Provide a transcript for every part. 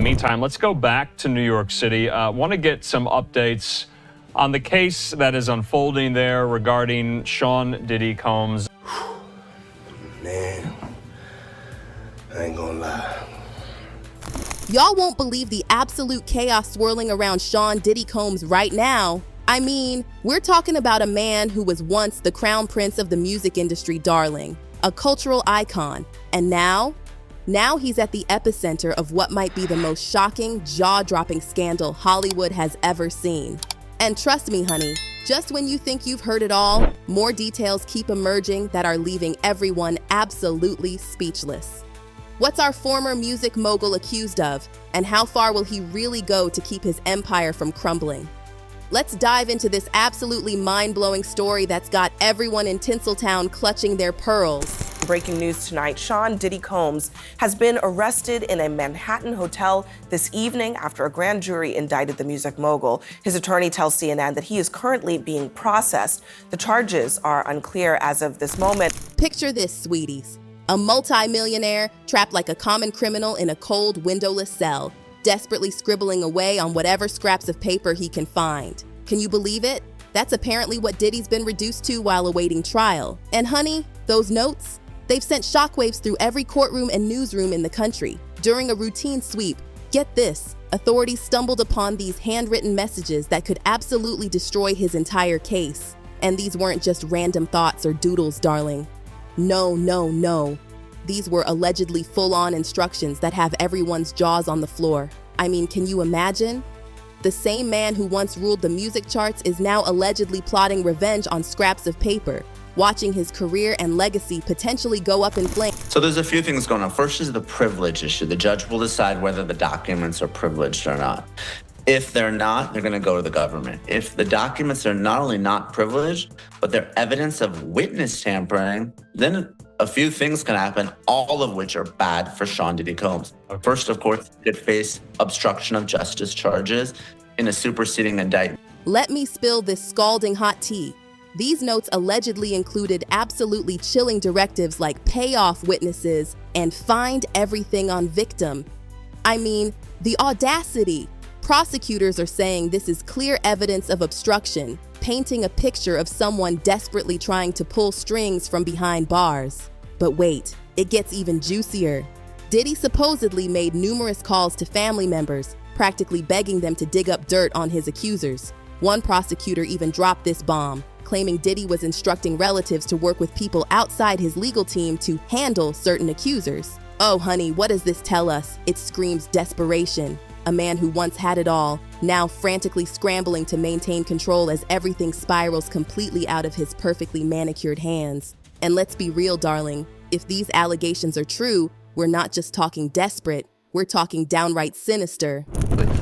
the meantime, let's go back to New York City. Want to get some updates on the case that is unfolding there regarding Sean Diddy Combs. Man, I ain't gonna lie. Y'all won't believe the absolute chaos swirling around Sean Diddy Combs right now. I mean, we're talking about a man who was once the crown prince of the music industry, darling, a cultural icon, and now he's at the epicenter of what might be the most shocking, jaw-dropping scandal Hollywood has ever seen. And trust me, honey, just when you think you've heard it all, more details keep emerging that are leaving everyone absolutely speechless. What's our former music mogul accused of, and how far will he really go to keep his empire from crumbling? Let's dive into this absolutely mind-blowing story that's got everyone in Tinseltown clutching their pearls. Breaking news tonight, Sean Diddy Combs has been arrested in a Manhattan hotel this evening after a grand jury indicted the music mogul. His attorney tells CNN that he is currently being processed. The charges are unclear as of this moment. Picture this, sweeties. A multi-millionaire trapped like a common criminal in a cold, windowless cell, desperately scribbling away on whatever scraps of paper he can find. Can you believe it? That's apparently what Diddy's been reduced to while awaiting trial. And honey, those notes? They've sent shockwaves through every courtroom and newsroom in the country. During a routine sweep, get this, authorities stumbled upon these handwritten messages that could absolutely destroy his entire case. And these weren't just random thoughts or doodles, darling. No. These were allegedly full-on instructions that have everyone's jaws on the floor. I mean, can you imagine? The same man who once ruled the music charts is now allegedly plotting revenge on scraps of paper, watching his career and legacy potentially go up in flames. So there's a few things going on. First is the privilege issue. The judge will decide whether the documents are privileged or not. If they're not, they're going to go to the government. If the documents are not only not privileged, but they're evidence of witness tampering, then a few things can happen, all of which are bad for Sean Diddy Combs. First, of course, he could face obstruction of justice charges in a superseding indictment. Let me spill this scalding hot tea. These notes allegedly included absolutely chilling directives like pay off witnesses and find everything on victim. I mean, the audacity. Prosecutors are saying this is clear evidence of obstruction, painting a picture of someone desperately trying to pull strings from behind bars. But wait, it gets even juicier. Diddy supposedly made numerous calls to family members, practically begging them to dig up dirt on his accusers. One prosecutor even dropped this bomb, claiming Diddy was instructing relatives to work with people outside his legal team to handle certain accusers. Oh honey, what does this tell us? It screams desperation. A man who once had it all, now frantically scrambling to maintain control as everything spirals completely out of his perfectly manicured hands. And let's be real, darling, if these allegations are true, we're not just talking desperate, we're talking downright sinister.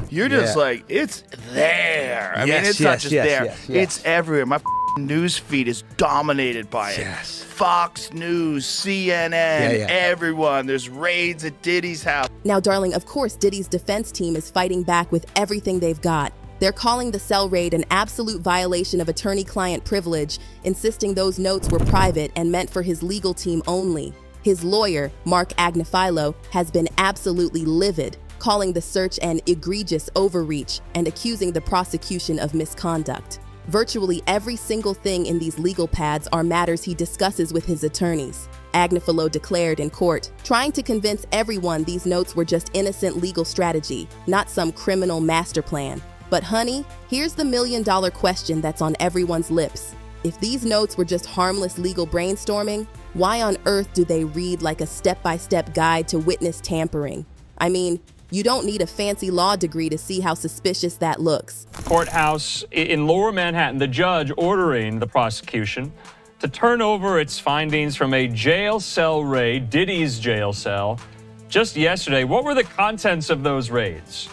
You're just like, it's there. I mean, it's not just there. Yes. It's everywhere. My news feed is dominated by it. Yes. Fox News, CNN, everyone. There's raids at Diddy's house. Now, darling, of course, Diddy's defense team is fighting back with everything they've got. They're calling the cell raid an absolute violation of attorney-client privilege, insisting those notes were private and meant for his legal team only. His lawyer, Mark Agnifilo, has been absolutely livid, calling the search an egregious overreach and accusing the prosecution of misconduct. Virtually every single thing in these legal pads are matters he discusses with his attorneys. Agnifilo declared in court, trying to convince everyone these notes were just innocent legal strategy, not some criminal master plan. But honey, here's the million-dollar question that's on everyone's lips. If these notes were just harmless legal brainstorming, why on earth do they read like a step-by-step guide to witness tampering? I mean, you don't need a fancy law degree to see how suspicious that looks. Courthouse in Lower Manhattan, the judge ordering the prosecution to turn over its findings from a jail cell raid, Diddy's jail cell, just yesterday. What were the contents of those raids?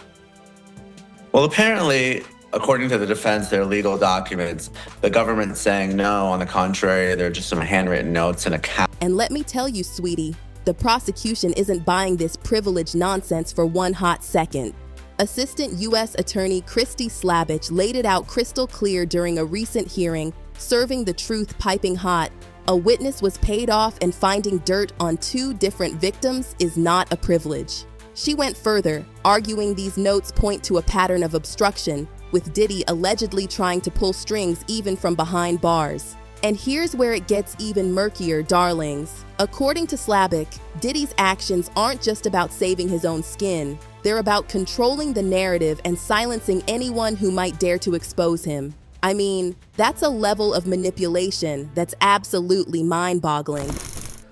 Well, apparently, according to the defense, they're legal documents. The government's saying no, on the contrary, they're just some handwritten notes and a And let me tell you, sweetie, the prosecution isn't buying this privilege nonsense for one hot second. Assistant U.S. Attorney Christy Slabich laid it out crystal clear during a recent hearing, serving the truth piping hot. A witness was paid off and finding dirt on two different victims is not a privilege. She went further, arguing these notes point to a pattern of obstruction, with Diddy allegedly trying to pull strings even from behind bars. And here's where it gets even murkier, darlings. According to Slavic, Diddy's actions aren't just about saving his own skin. They're about controlling the narrative and silencing anyone who might dare to expose him. I mean, that's a level of manipulation that's absolutely mind-boggling.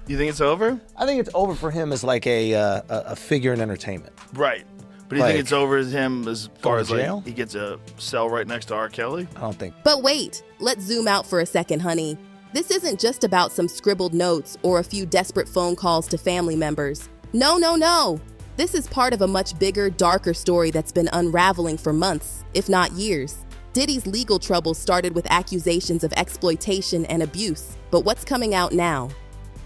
You think it's over? I think it's over for him as like a figure in entertainment. Right. But do you Like, think it's over as him as far going as to jail? like he gets a cell right next to R. Kelly? I don't think. But wait, let's zoom out for a second, honey. This isn't just about some scribbled notes or a few desperate phone calls to family members. No, no, no. This is part of a much bigger, darker story that's been unraveling for months, if not years. Diddy's legal troubles started with accusations of exploitation and abuse, but what's coming out now?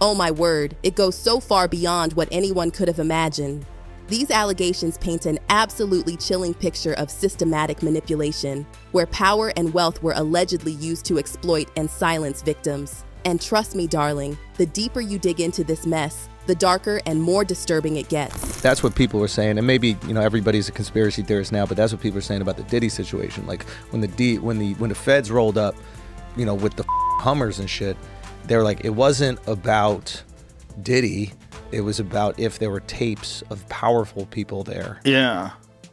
Oh my word, it goes so far beyond what anyone could have imagined. These allegations paint an absolutely chilling picture of systematic manipulation, where power and wealth were allegedly used to exploit and silence victims. And trust me, darling, the deeper you dig into this mess, the darker and more disturbing it gets. That's what people were saying, and maybe everybody's a conspiracy theorist now, but that's what people are saying about the Diddy situation. Like when the feds rolled up, with the Hummers and shit, they're like, it wasn't about Diddy. It was about if there were tapes of powerful people there. Yeah.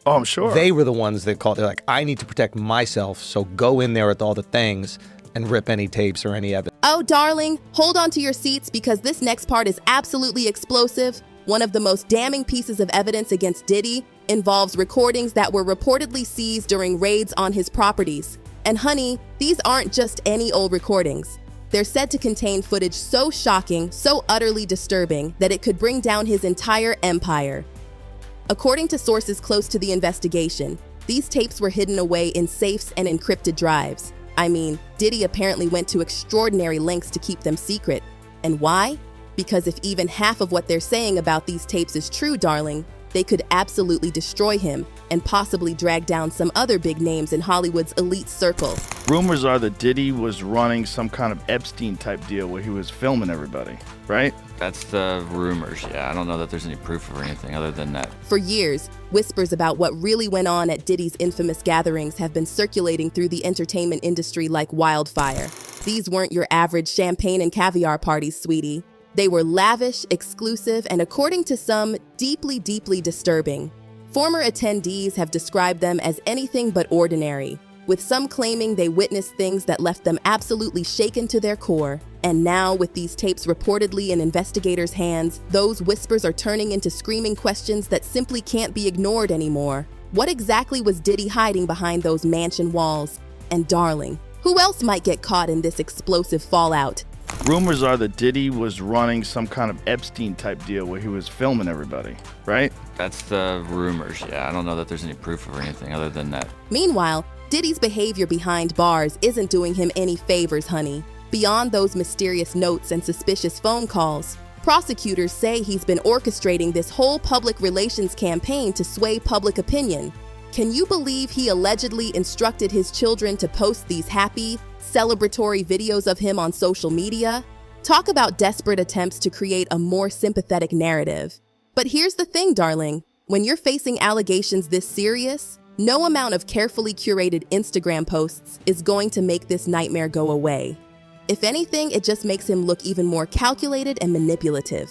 Oh, I'm sure. They were the ones that called. They're like, I need to protect myself, so go in there with all the things and rip any tapes or any evidence. Oh, darling, hold on to your seats because this next part is absolutely explosive. One of the most damning pieces of evidence against Diddy involves recordings that were reportedly seized during raids on his properties. And honey, these aren't just any old recordings. They're said to contain footage so shocking, so utterly disturbing, that it could bring down his entire empire. According to sources close to the investigation, these tapes were hidden away in safes and encrypted drives. I mean, Diddy apparently went to extraordinary lengths to keep them secret. And why? Because if even half of what they're saying about these tapes is true, darling, they could absolutely destroy him and possibly drag down some other big names in Hollywood's elite circle. Rumors are that Diddy was running some kind of Epstein-type deal where he was filming everybody, right? That's the rumors, yeah. I don't know that there's any proof or anything other than that. For years, whispers about what really went on at Diddy's infamous gatherings have been circulating through the entertainment industry like wildfire. These weren't your average champagne and caviar parties, sweetie. They were lavish, exclusive, and according to some, deeply, deeply disturbing. Former attendees have described them as anything but ordinary, with some claiming they witnessed things that left them absolutely shaken to their core. And now, with these tapes reportedly in investigators' hands, those whispers are turning into screaming questions that simply can't be ignored anymore. What exactly was Diddy hiding behind those mansion walls? And darling, who else might get caught in this explosive fallout? Rumors are that Diddy was running some kind of Epstein-type deal where he was filming everybody, right? That's the rumors, yeah. I don't know that there's any proof or anything other than that. Meanwhile, Diddy's behavior behind bars isn't doing him any favors, honey. Beyond those mysterious notes and suspicious phone calls, prosecutors say he's been orchestrating this whole public relations campaign to sway public opinion. Can you believe he allegedly instructed his children to post these happy, celebratory videos of him on social media? Talk about desperate attempts to create a more sympathetic narrative. But here's the thing, darling. When you're facing allegations this serious, no amount of carefully curated Instagram posts is going to make this nightmare go away. If anything, it just makes him look even more calculated and manipulative.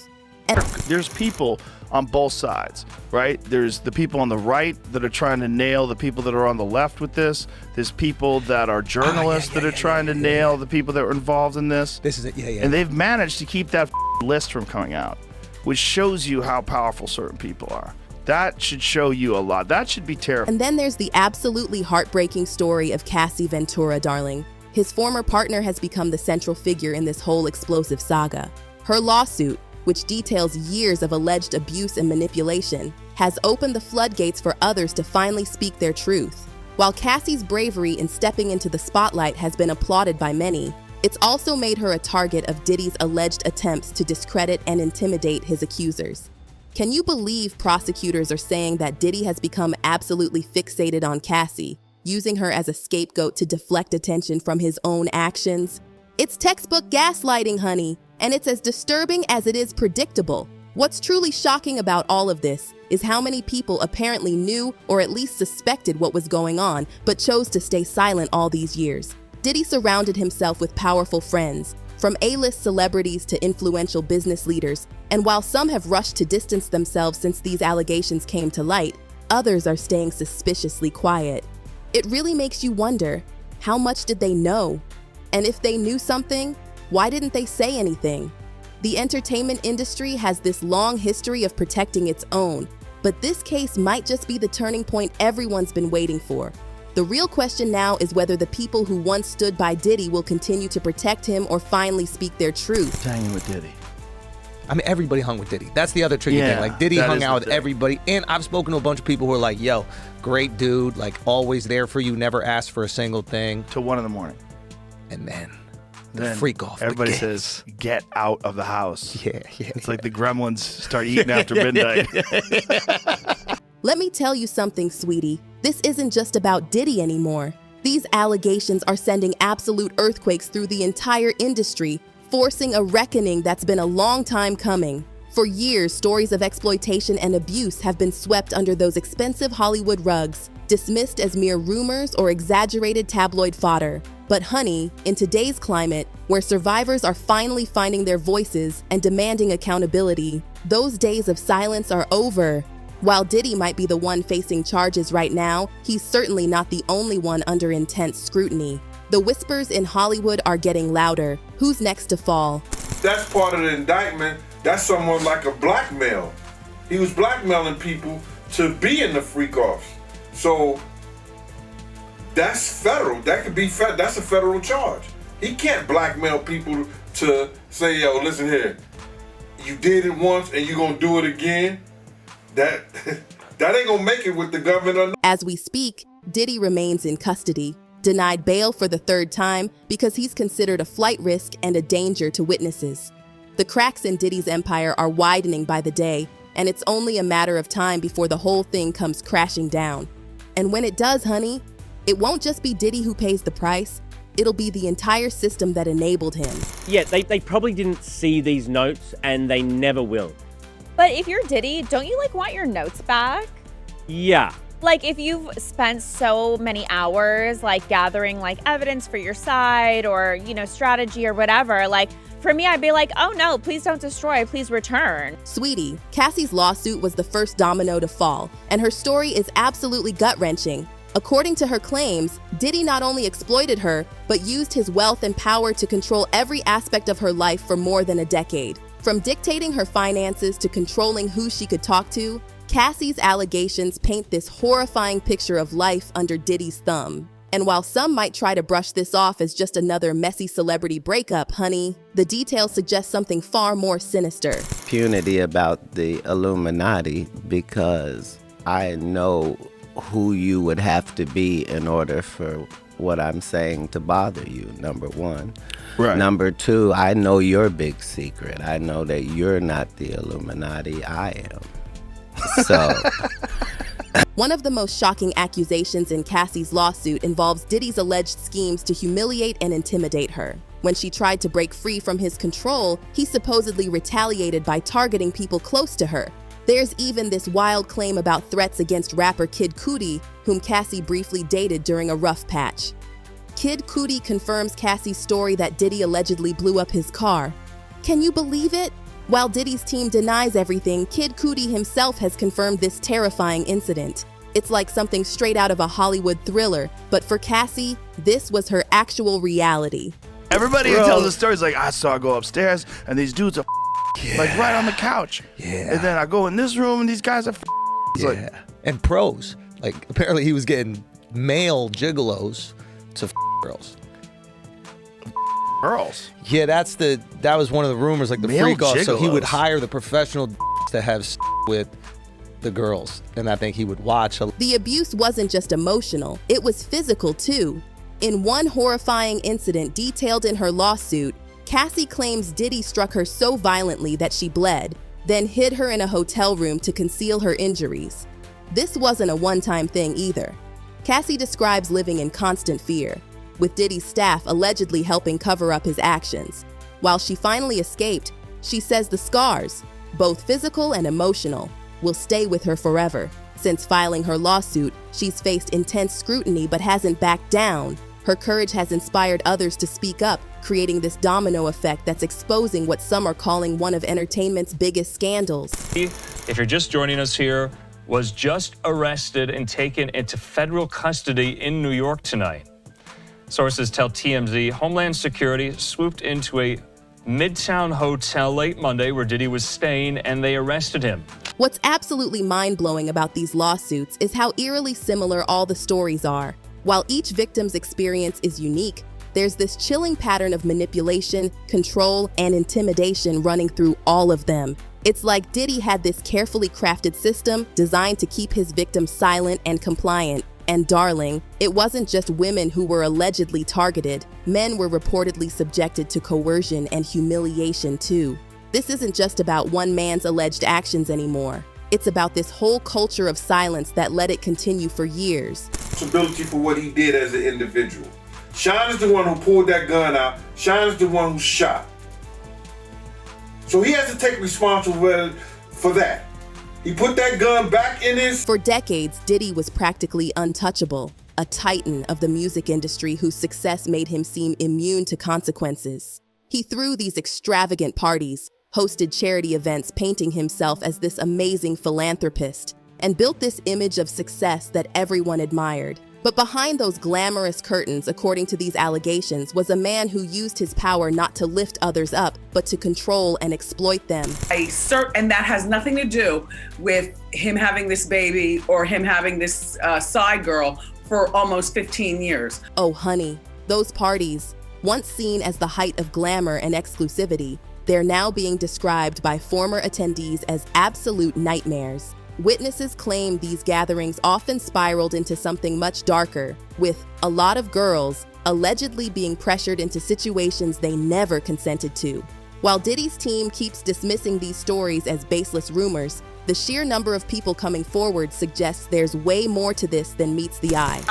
And There's people on both sides, right? There's the people on the right that are trying to nail the people that are on the left with this. There's people that are journalists that are trying to nail the people that were involved in this. This is it, yeah. And they've managed to keep that list from coming out, which shows you how powerful certain people are. That should show you a lot. That should be terrifying. And then there's the absolutely heartbreaking story of Cassie Ventura, darling. His former partner has become the central figure in this whole explosive saga. Her lawsuit, which details years of alleged abuse and manipulation, has opened the floodgates for others to finally speak their truth. While Cassie's bravery in stepping into the spotlight has been applauded by many, it's also made her a target of Diddy's alleged attempts to discredit and intimidate his accusers. Can you believe prosecutors are saying that Diddy has become absolutely fixated on Cassie, using her as a scapegoat to deflect attention from his own actions? It's textbook gaslighting, honey, and it's as disturbing as it is predictable. What's truly shocking about all of this is how many people apparently knew or at least suspected what was going on, but chose to stay silent all these years. Diddy surrounded himself with powerful friends, from A-list celebrities to influential business leaders, and while some have rushed to distance themselves since these allegations came to light, others are staying suspiciously quiet. It really makes you wonder, how much did they know? And if they knew something, why didn't they say anything? The entertainment industry has this long history of protecting its own, but this case might just be the turning point everyone's been waiting for. The real question now is whether the people who once stood by Diddy will continue to protect him or finally speak their truth. Hanging with Diddy. I mean, everybody hung with Diddy. That's the other tricky thing. Like, Diddy hung out with everybody. And I've spoken to a bunch of people who are like, yo, great dude, like, always there for you, never asked for a single thing. Till 1 a.m. And then the freak off. Everybody says, get out of the house. Yeah. It's like the gremlins start eating after midnight. Let me tell you something, sweetie. This isn't just about Diddy anymore. These allegations are sending absolute earthquakes through the entire industry, forcing a reckoning that's been a long time coming. For years, stories of exploitation and abuse have been swept under those expensive Hollywood rugs, dismissed as mere rumors or exaggerated tabloid fodder. But honey, in today's climate, where survivors are finally finding their voices and demanding accountability, those days of silence are over. While Diddy might be the one facing charges right now, he's certainly not the only one under intense scrutiny. The whispers in Hollywood are getting louder. Who's next to fall? That's part of the indictment. That's somewhat like a blackmail. He was blackmailing people to be in the freak-offs. So that's federal. That could be that's a federal charge. He can't blackmail people to say, yo, listen here, you did it once and you're gonna do it again. That ain't gonna make it with the government. As we speak, Diddy remains in custody, denied bail for the third time because he's considered a flight risk and a danger to witnesses. The cracks in Diddy's empire are widening by the day, and it's only a matter of time before the whole thing comes crashing down. And when it does, honey, it won't just be Diddy who pays the price. It'll be the entire system that enabled him. Yeah, they probably didn't see these notes, and they never will. But if you're Diddy, don't you want your notes back? Yeah. If you've spent so many hours gathering evidence for your side or, strategy or whatever, for me, I'd be like, oh no, please don't destroy, please return. Sweetie, Cassie's lawsuit was the first domino to fall, and her story is absolutely gut-wrenching. According to her claims, Diddy not only exploited her, but used his wealth and power to control every aspect of her life for more than a decade. From dictating her finances to controlling who she could talk to, Cassie's allegations paint this horrifying picture of life under Diddy's thumb. And while some might try to brush this off as just another messy celebrity breakup, honey, the details suggest something far more sinister. Punity about the Illuminati, because I know who you would have to be in order for what I'm saying to bother you, number one. Right. Number two, I know your big secret. I know that you're not the Illuminati, I am. So... One of the most shocking accusations in Cassie's lawsuit involves Diddy's alleged schemes to humiliate and intimidate her. When she tried to break free from his control, he supposedly retaliated by targeting people close to her. There's even this wild claim about threats against rapper Kid Cudi, whom Cassie briefly dated during a rough patch. Kid Cudi confirms Cassie's story that Diddy allegedly blew up his car. Can you believe it? While Diddy's team denies everything, Kid Cudi himself has confirmed this terrifying incident. It's like something straight out of a Hollywood thriller, but for Cassie, this was her actual reality. Everybody who tells the stories I saw her go upstairs and these dudes are right on the couch. Yeah. And then I go in this room and these guys are and pros. Apparently he was getting male gigolos to girls. Girls. Yeah, that was one of the rumors, the Male freak off. So he would gigolos. hire the professional to have with the girls, and I think he would watch. The abuse wasn't just emotional, it was physical too. In one horrifying incident detailed in her lawsuit, Cassie claims Diddy struck her so violently that she bled, then hid her in a hotel room to conceal her injuries. This wasn't a one-time thing either. Cassie describes living in constant fear, with Diddy's staff allegedly helping cover up his actions. While she finally escaped, she says the scars, both physical and emotional, will stay with her forever. Since filing her lawsuit, she's faced intense scrutiny but hasn't backed down. Her courage has inspired others to speak up, creating this domino effect that's exposing what some are calling one of entertainment's biggest scandals. If you're just joining us here, was just arrested and taken into federal custody in New York tonight. Sources tell TMZ Homeland Security swooped into a Midtown hotel late Monday where Diddy was staying, and they arrested him. What's absolutely mind-blowing about these lawsuits is how eerily similar all the stories are. While each victim's experience is unique, there's this chilling pattern of manipulation, control, and intimidation running through all of them. It's like Diddy had this carefully crafted system designed to keep his victims silent and compliant. And darling, it wasn't just women who were allegedly targeted. Men were reportedly subjected to coercion and humiliation too. This isn't just about one man's alleged actions anymore. It's about this whole culture of silence that let it continue for years. Responsibility for what he did as an individual. Sean is the one who pulled that gun out. Sean is the one who shot. So he has to take responsibility for that. He put that gun back in his... For decades, Diddy was practically untouchable, a titan of the music industry whose success made him seem immune to consequences. He threw these extravagant parties, hosted charity events painting himself as this amazing philanthropist, and built this image of success that everyone admired. But behind those glamorous curtains, according to these allegations, was a man who used his power not to lift others up, but to control and exploit them. And that has nothing to do with him having this baby or him having this side girl for almost 15 years. Oh, honey, those parties, once seen as the height of glamour and exclusivity, they're now being described by former attendees as absolute nightmares. Witnesses claim these gatherings often spiraled into something much darker, with a lot of girls allegedly being pressured into situations they never consented to. While Diddy's team keeps dismissing these stories as baseless rumors, the sheer number of people coming forward suggests there's way more to this than meets the eye.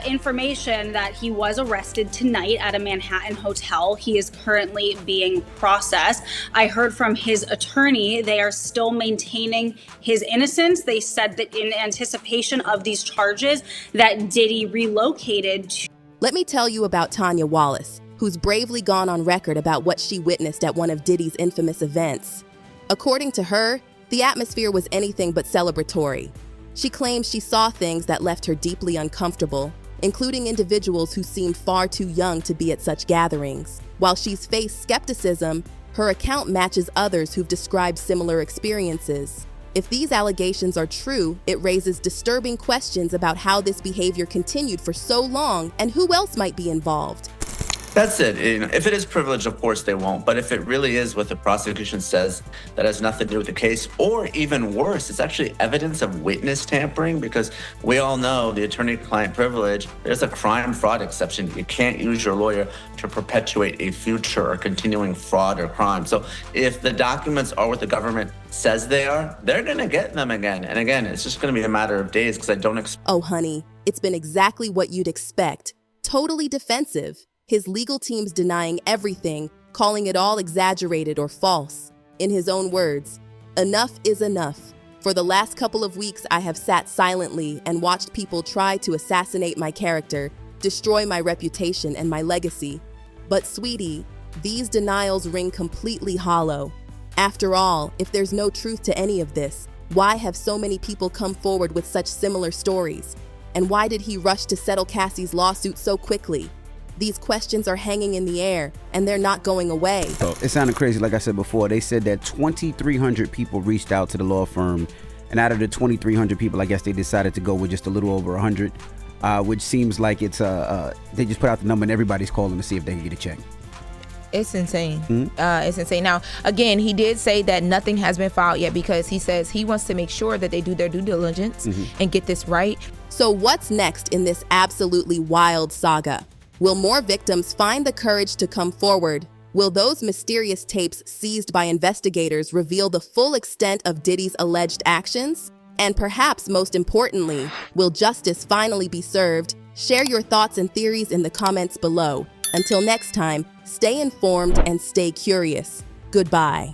Information that he was arrested tonight at a Manhattan hotel. He is currently being processed. I heard from his attorney they are still maintaining his innocence. They said that in anticipation of these charges that Diddy relocated to... Let me tell you about Tanya Wallace, who's bravely gone on record about what she witnessed at one of Diddy's infamous events. According to her, the atmosphere was anything but celebratory. She claims she saw things that left her deeply uncomfortable, including individuals who seemed far too young to be at such gatherings. While she's faced skepticism, her account matches others who've described similar experiences. If these allegations are true, it raises disturbing questions about how this behavior continued for so long and who else might be involved. That's it. If it is privilege, of course they won't. But if it really is what the prosecution says, that has nothing to do with the case, or even worse, it's actually evidence of witness tampering, because we all know the attorney-client privilege, there's a crime fraud exception. You can't use your lawyer to perpetuate a future or continuing fraud or crime. So if the documents are what the government says they are, they're going to get them again. And again, it's just going to be a matter of days, because I don't expect... Oh, honey, it's been exactly what you'd expect. Totally defensive. His legal team's denying everything, calling it all exaggerated or false. In his own words, enough is enough. For the last couple of weeks, I have sat silently and watched people try to assassinate my character, destroy my reputation and my legacy. But sweetie, these denials ring completely hollow. After all, if there's no truth to any of this, why have so many people come forward with such similar stories? And why did he rush to settle Cassie's lawsuit so quickly? These questions are hanging in the air, and they're not going away. So it sounded crazy, like I said before. They said that 2,300 people reached out to the law firm, and out of the 2,300 people, I guess they decided to go with just a little over 100, which seems like it's they just put out the number and everybody's calling to see if they can get a check. It's insane. It's insane. Now, again, he did say that nothing has been filed yet because he says he wants to make sure that they do their due diligence and get this right. So what's next in this absolutely wild saga? Will more victims find the courage to come forward? Will those mysterious tapes seized by investigators reveal the full extent of Diddy's alleged actions? And perhaps most importantly, will justice finally be served? Share your thoughts and theories in the comments below. Until next time, stay informed and stay curious. Goodbye.